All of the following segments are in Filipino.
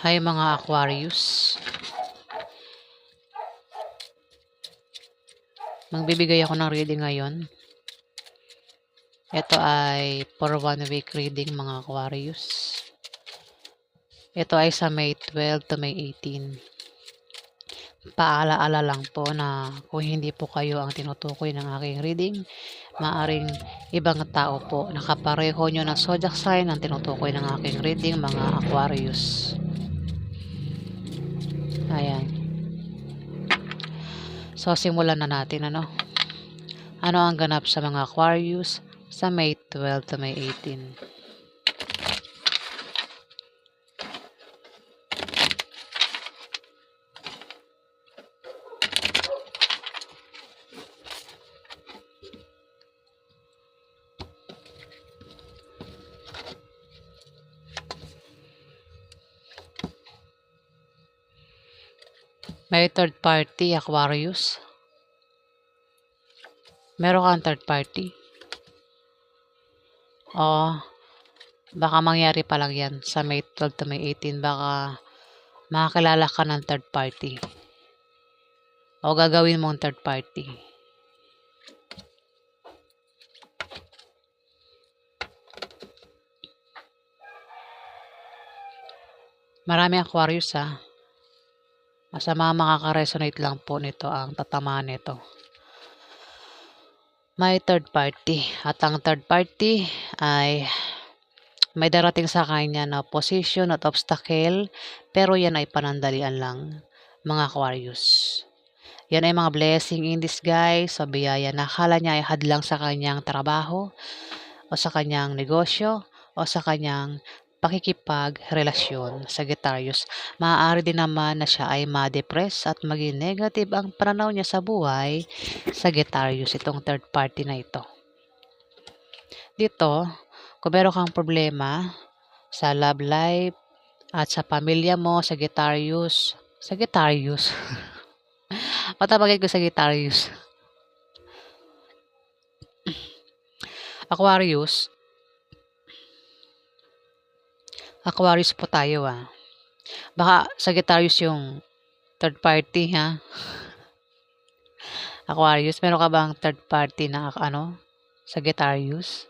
Hi mga Aquarius. Magbibigay ako ng reading ngayon. Ito ay for 1 week reading mga Aquarius. Ito ay sa May 12 to May 18. Paalaala lang po na kung hindi po kayo ang tinutukoy ng aking reading, maaring ibang tao po nakapareho nyo ng zodiac sign ang tinutukoy ng aking reading mga Aquarius. Ayan. So simulan na natin ano. Ano ang ganap sa mga Aquarius sa May 12 to May 18? May third party, Aquarius. Meron kang third party. O, baka mangyari pa lang yan sa May 12 to May 18. Baka makakilala ka ng third party. O gagawin mong third party. Marami Aquarius ha. Masama makaka-resonate lang po nito ang tatamaan nito. May third party. At ang third party ay may darating sa kanya na position at obstacle, pero yan ay panandalian lang, mga Aquarius. Yan ay mga blessing in disguise, so biyaya na akala niya ay hadlang sa kanyang trabaho, o sa kanyang negosyo, o sa kanyang pakikipagrelasyon. Sagittarius, maaari din naman na siya ay ma-depress at maging negative ang pananaw niya sa buhay. Sagittarius, itong third party na ito. Dito, kung meron kang problema sa love life at sa pamilya mo, Sagittarius, patapagin ko Sagittarius. Aquarius po tayo Baka Sagittarius yung third party ha. Aquarius, meron ka bang third party na Sagittarius?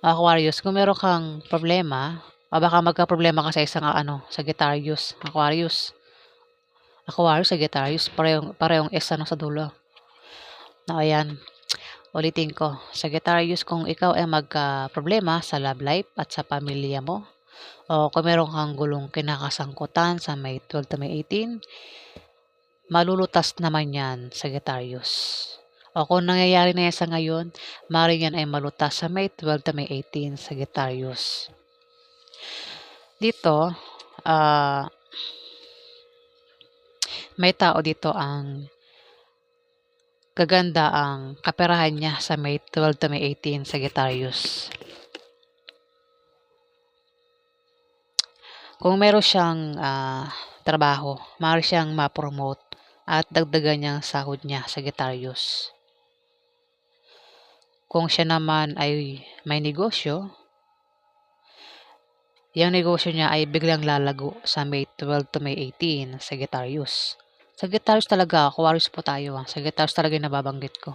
Aquarius, kung meron kang problema, o baka magka-problema ka sa isang Sagittarius, Aquarius, Sagittarius, parehong S sa dulo. Ayan, ulitin ko. Sagittarius, kung ikaw ay magka-problema sa love life at sa pamilya mo, o kung meron kang gulong kinakasangkutan sa May 12 to May 18, malulutas naman yan, Sagittarius. O kung nangyayari na yan sa ngayon, maaaring yan ay malutas sa May 12 to May 18, Sagittarius. Dito, may tao dito ang gaganda ang kaperahan niya sa May 12 to May 18, Sagittarius. Kung meron siyang trabaho, maaari siyang ma-promote at dagdagan niyang sahod niya, Sagittarius. Kung siya naman ay may negosyo, yung negosyo niya ay biglang lalago sa May 12 to May 18, Sagittarius. Sagittarius talaga, Aquarius po tayo Sagittarius talaga yung nababanggit ko.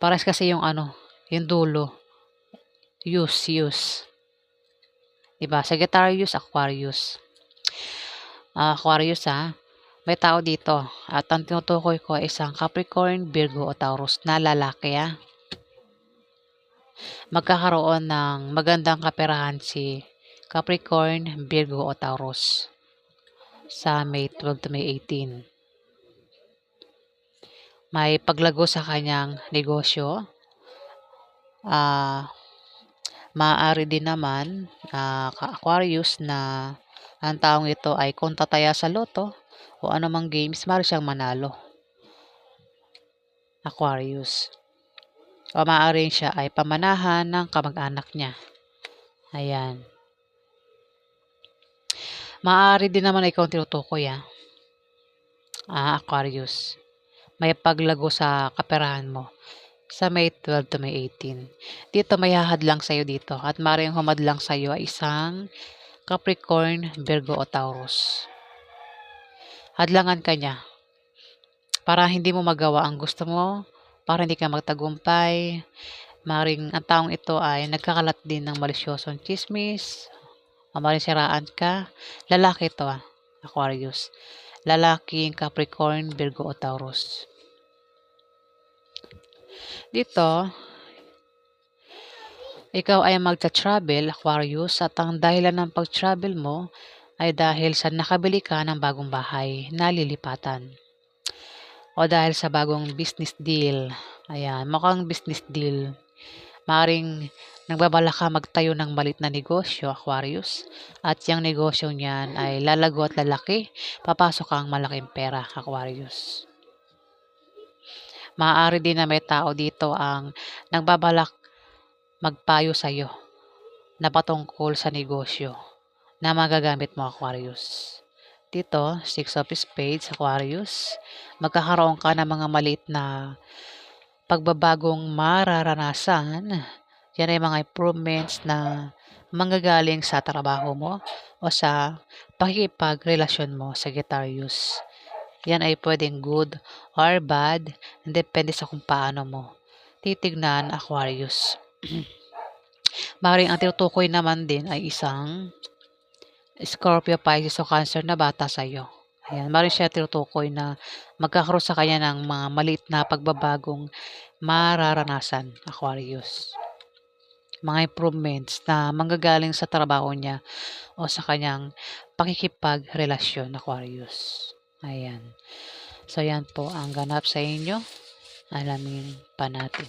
Pares kasi yung yung dulo. Use. Diba? Sagittarius, Aquarius. Aquarius may tao dito. At ang tinutukoy ko ay isang Capricorn, Virgo o Taurus na lalaki magkakaroon ng magandang kaperahan si Capricorn, Virgo o Taurus sa May 12 to May 18. May paglago sa kanyang negosyo. Maaari din naman, Aquarius, na ang taong ito ay kung tataya sa loto o anumang games, maaari siyang manalo. Aquarius. O maaaring siya ay pamanahan ng kamag-anak niya. Ayan. Maaari din naman ikaw tinutukoy Aquarius. May paglago sa kaperahan mo sa May 12 to May 18. Dito may hahadlang sa'yo dito at maaaring humadlang sa'yo ay isang Capricorn, Virgo o Taurus. Hadlangan ka niya para hindi mo magawa ang gusto mo, para hindi ka magtagumpay. Maring ang taong ito ay nagkakalat din ng malisyosong chismis, o maring siraan ka. Lalaki ito Aquarius. Lalaking Capricorn, Virgo o Taurus. Dito, ikaw ay magta-travel, Aquarius, at ang dahilan ng pag-travel mo ay dahil sa nakabili ka ng bagong bahay na lilipatan. O dahil sa bagong business deal. Ayan, mukhang business deal. Maring nagbabala ka magtayo ng malit na negosyo, Aquarius. At yung negosyo niyan ay lalago at lalaki. Papasok ang malaking pera, Aquarius. Maaari din na may tao dito ang nagbabalak magpayo sa'yo na patungkol sa negosyo na magagamit mo, Aquarius. Dito, 6 of Spades, Aquarius. Magkakaroon ka ng mga maliit na pagbabagong mararanasan. Yan ay mga improvements na manggagaling sa trabaho mo o sa pakikipagrelasyon mo, Sagittarius. Yan ay pwedeng good or bad, depende sa kung paano mo titignan, Aquarius. Maring ang tinutukoy naman din ay isang Scorpio, Pisces o Cancer na bata sa iyo. Ayan, maring siya tinutukoy na magkakaroon sa kanya ng mga maliit na pagbabagong mararanasan, Aquarius. Mga improvements na manggagaling sa trabaho niya o sa kanyang pakikipagrelasyon, Aquarius. Ayan. So, yan po ang ganap sa inyo. Alamin pa natin.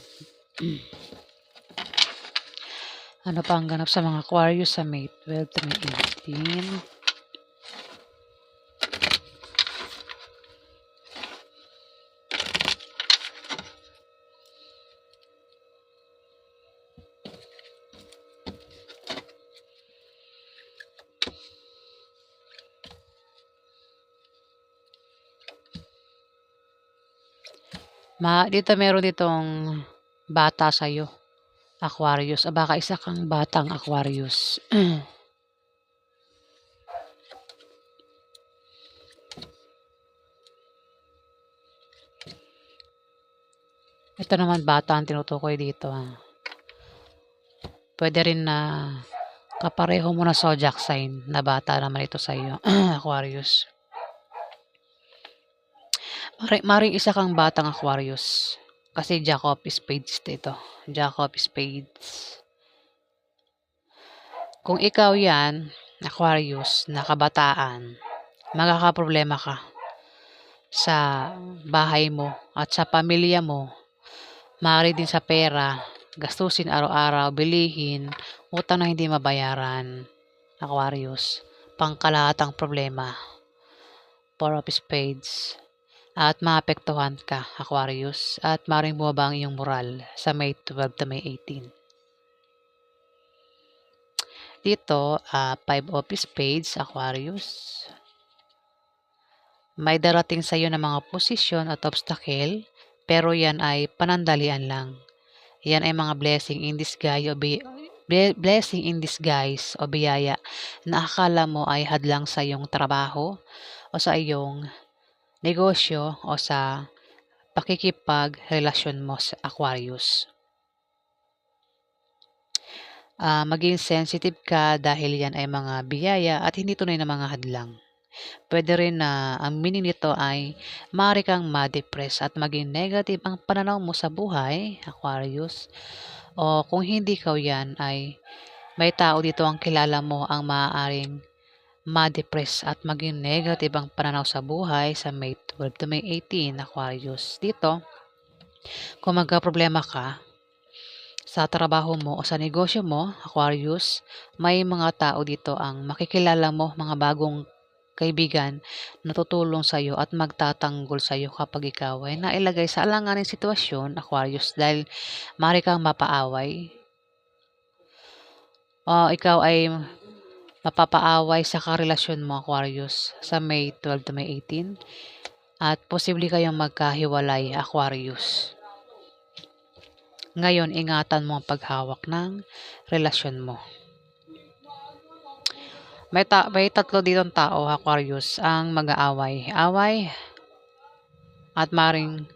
Ano pa ang ganap sa mga Aquarius sa May 12 to May 18? Dito meron ditong bata sa'yo, Aquarius. Baka isa kang batang Aquarius. Ito naman bata ang tinutukoy dito. Pwede rin na kapareho mo na zodiac sign na bata naman ito sa iyo, Aquarius. Maring isa kang batang Aquarius. Kasi Jack of Spades ito. Jack of Spades. Kung ikaw yan, Aquarius, na kabataan, magkakaproblema ka sa bahay mo at sa pamilya mo. Maaari din sa pera, gastusin araw-araw, bilihin, utang na hindi mabayaran, Aquarius. Pangkalahatang problema. Four of Spades. At maapektuhan ka, Aquarius. At maring bumaba ang iyong moral sa May 12 to May 18. Dito, 5 of Spades, Aquarius. May darating sa iyo na mga posisyon at obstacle, pero yan ay panandalian lang. Yan ay mga blessing in disguise o biyaya na akala mo ay hadlang sa iyong trabaho o sa iyong negosyo o sa pakikipagrelasyon mo sa Aquarius. Maging sensitive ka dahil yan ay mga biyaya at hindi tunay na mga hadlang. Pwede rin na ang meaning nito ay maaari kang ma-depress at maging negative ang pananaw mo sa buhay, Aquarius. O kung hindi ikaw yan ay may tao dito ang kilala mo ang maaaring ma-depress at maging negative ang pananaw sa buhay sa May 12 to May 18, Aquarius. Dito, kung magka-problema ka sa trabaho mo o sa negosyo mo, Aquarius, may mga tao dito ang makikilala mo, mga bagong kaibigan na tutulong sa iyo at magtatanggol sa iyo kapag ikaw ay nailagay sa alanganing sitwasyon, Aquarius, dahil maaari kang mapaaway o ikaw ay mapapaaway sa karelasyon mo, Aquarius, sa May 12 to May 18 at posible kayong magkahiwalay, Aquarius. Ngayon, ingatan mo ang paghawak ng relasyon mo. may tatlo ditong tao, Aquarius, ang mag-aaway. Away at maring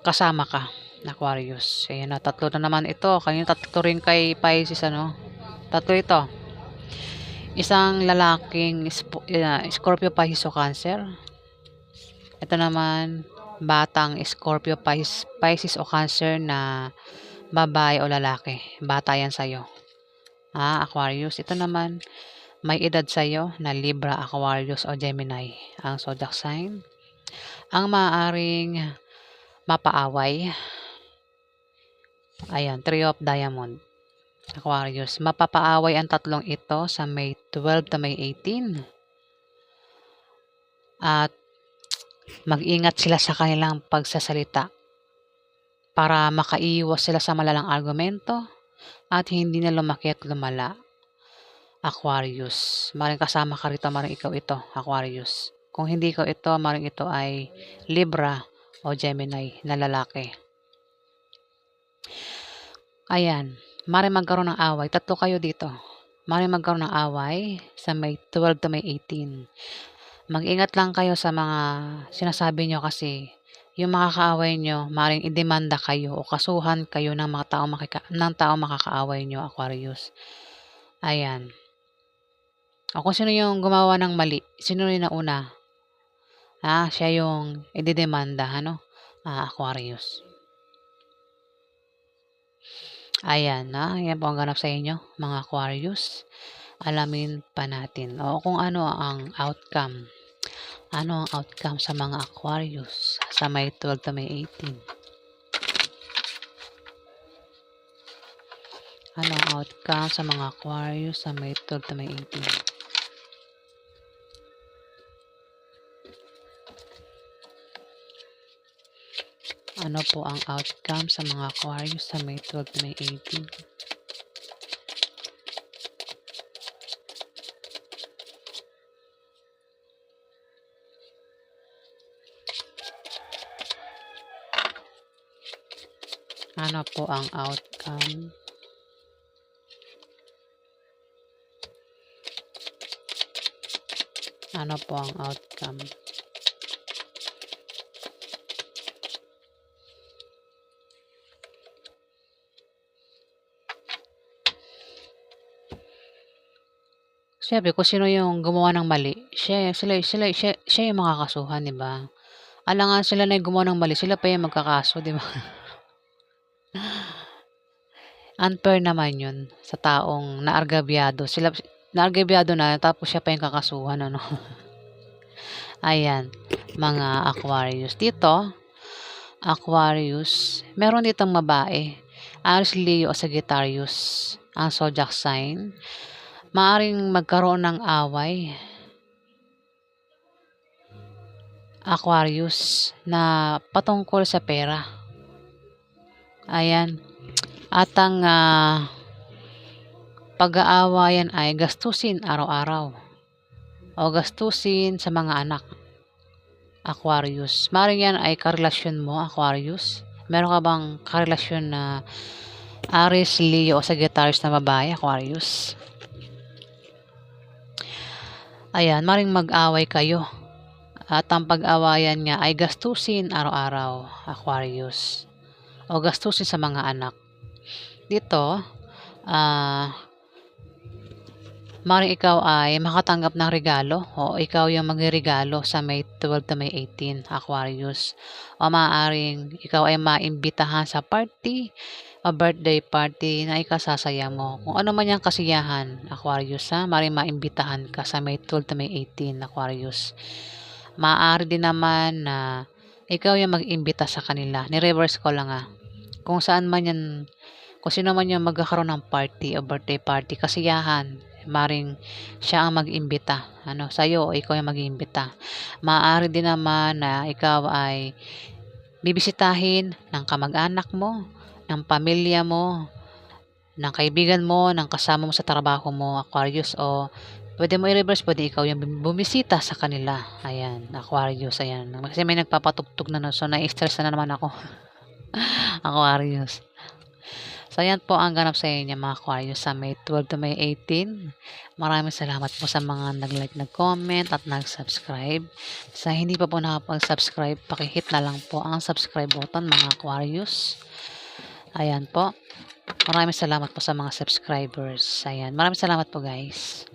kasama ka, Aquarius. Ayan na, tatlo na naman ito. Kanina tatlo rin kay Pisces, ano? Tatlo ito. Isang lalaking Scorpio, Pisces o Cancer. Ito naman, batang Scorpio, Pisces o Cancer na babae o lalaki. Bata yan sa'yo. Aquarius. Ito naman, may edad sa'yo na Libra, Aquarius o Gemini. Ang zodiac sign. Ang maaaring mapaaway. Ayan, Three of Diamond. Aquarius. Mapapaaway ang tatlong ito sa May 12 to May 18. At mag-ingat sila sa kanilang pagsasalita para makaiwas sila sa malalang argumento at hindi na lumaki at lumala. Aquarius. Maring kasama ka rito, maring ikaw ito, Aquarius. Kung hindi ko ito, maring ito ay Libra o Gemini na lalaki. Ayan. Maring magkaroon ng away. Tatlo kayo dito. Maring magkaroon ng away sa May 12 to May 18. Mag-ingat lang kayo sa mga sinasabi nyo kasi yung mga kaaway nyo, maring idemanda kayo o kasuhan kayo ng mga tao makakaaway nyo, Aquarius. Ayan. O kung sino yung gumawa ng mali, sino yung nauna? Siya yung ididemanda, ano? Aquarius. Ayan, yan po ang ganap sa inyo, mga Aquarius. Alamin pa natin. O kung ano ang outcome. Ano ang outcome sa mga Aquarius sa May 12 to May 18? Ano ang outcome sa mga Aquarius sa May 12 to May 18? Ano po ang outcome sa mga Aquarius sa May 12 to May 18? Ano po ang outcome? Ano po ang outcome? Siyempre, kung sino yung gumawa ng mali, siya yung makakasuhan, di ba? Alangan sila na yung gumawa ng mali, sila pa yung magkakaso, di ba? Unfair naman yun sa taong naargabyado. Naargabyado na, tapos siya pa yung kakasuhan, ano? Ayan, mga Aquarius. Dito, Aquarius, meron ditong babae. Aries, Leo o Sagittarius, ang zodiac sign. Maaring magkaroon ng away, Aquarius, na patungkol sa pera. Ayan. At ang pag-aawayan ay gastusin araw-araw o gastusin sa mga anak, Aquarius. Maaring yan ay karelasyon mo, Aquarius. Meron ka bang karelasyon na Aries, Leo o Sagittarius na babae, Aquarius? Ayan, maring mag-away kayo. At ang pag-awayan niya ay gastusin araw-araw, Aquarius. O gastusin sa mga anak. Dito, maring ikaw ay makatanggap ng regalo o ikaw yung magregalo sa May 12 to May 18, Aquarius. O maaaring ikaw ay maimbitahan sa party o birthday party na ikasasaya mo. Kung ano man yung kasiyahan, Aquarius, maaaring maimbitahan ka sa May 12 to May 18, Aquarius. Maaari din naman na ikaw yung mag-imbita sa kanila. Ni-reverse ko lang Kung saan man yan, kung sino man yung magkakaroon ng party o birthday party, kasiyahan, maring siya ang mag-imbita. Sa'yo o ikaw yung mag-imbita. Maaari din naman na ikaw ay bibisitahin ng kamag-anak mo, ng pamilya mo, ng kaibigan mo, ng kasama mo sa trabaho mo, Aquarius, o pwede mo i-reverse, pwede ikaw yung bumisita sa kanila. Ayan, Aquarius, ayan. Kasi may nagpapatugtog na, so na-stress na naman ako. Aquarius. So, ayan po ang ganap sa inyo mga Aquarius sa May 12 to May 18. Maraming salamat po sa mga nag-like, nag-comment at nag-subscribe. Sa hindi pa po nakapag-subscribe, pakihit na lang po ang subscribe button mga Aquarius. Ayan po. Maraming salamat po sa mga subscribers. Ayan. Maraming salamat po guys.